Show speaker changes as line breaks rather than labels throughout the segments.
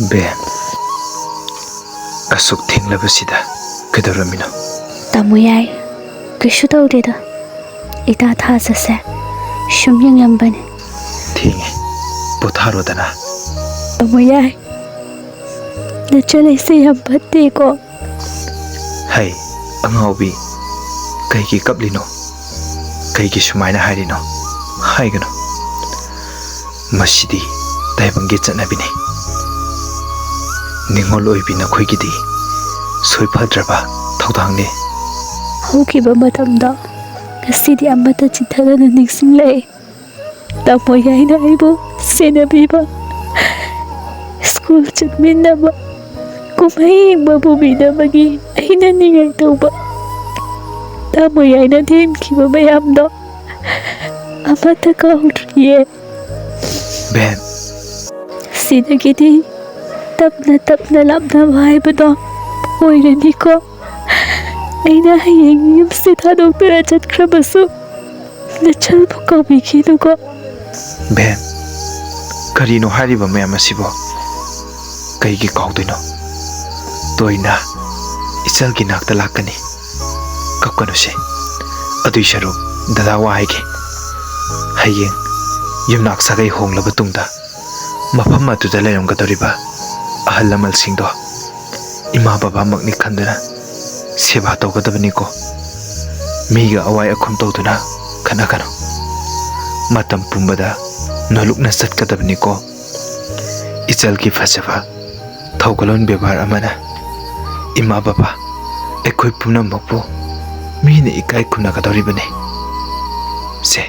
Ben, asuk thinglabasida kaidoramino.
Tamuyai, kaisu tawdeda. Ita thajase sum yenglambane.
Thingi, potharodana.
Tamuyai, nachalaise yam phatte ko.
Hai, angaubi, kaigi kaplino, kaigi sumaina harino, haigano. Masidi taibangi chatnabine. Ningol oibina khoigidi soipadraba thawdangni.
Haukiba matamda ngasidi amata chithadana ningsinglai. Tamoyaina aibo senabiba school chatminaba kumai mabubinabagi aina ningai tauba. Tamoyaina themkiba mayamdo amata kaudriye.
Ben,
Sidagidi tapna labnaba haibado oiraniko. Aina hayeng yumse thadokduna chatkhrabasu nachalbu kaubikinuko.
Ben, karino hariba mayam asibo kaigi kaudoino. Toina ichalgi nakta lakani kapkanuse adui sharu dada waige hayeng yumnak sagai honglaba tungda mafam aduda leramgadoriba ahal lamal singdo ima baba makni khanduna seba tawgadabani ko miga awai akhum tawduna khana kano matam pumbada nolukna satkadabani ko ichal ki phasaba thawgalon bebar amana ima baba ekhoi pumna makbu mine ikai khuna gadoribane se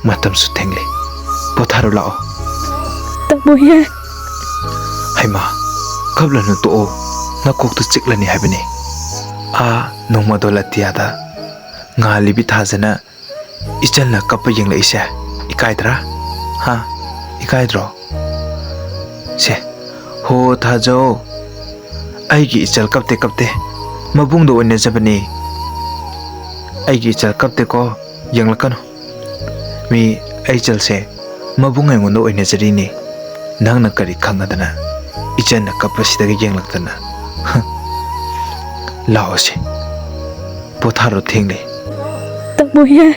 matam su thengle potharo lao.
Tamoyai,
Haima, kablanu to o nakoktu chiklani haibane. A nongmado latiada nga libi thajana ichalna kappa yengla isa ikaidra ha ikaidro se ho thajo aigi ichal kapte mabungdo onne jabani aigi ichal kapte ko yengla kanu mi aichal se mabung aingondo onne jarini nangna kari khangadana ichanna kappa sidaga yenglaktana lao se potharo thingle.
Tamoyai,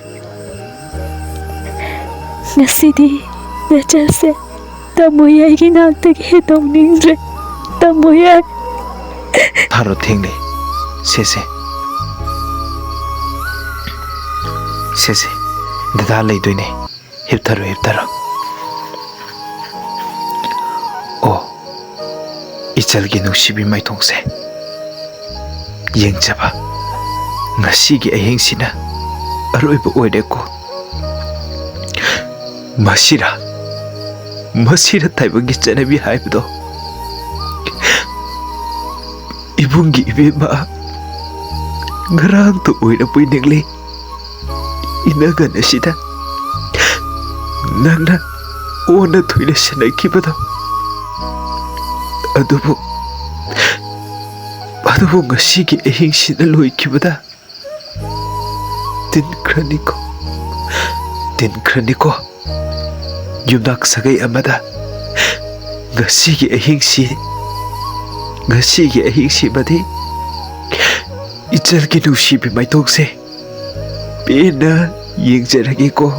ngasidi nachalse Tamoyai ki naktagi hedoningre. Tamoyai,
tharo thingle se dada leidoine hiptharo o ichalgi nusibi maithongse yengjaba ngasigi ahengsina aroiba oideko masira taibangi chanabi haibdo ibungi ibema ngarang to oida puinengle inagan asida nangna ona thoile sanaikibado adubu ngasigi ahengsina loikibada tinkraniko yumnak sagai amada ngasigi ahingsi madi ichalgi nusibi maithongse pena yengjarageko.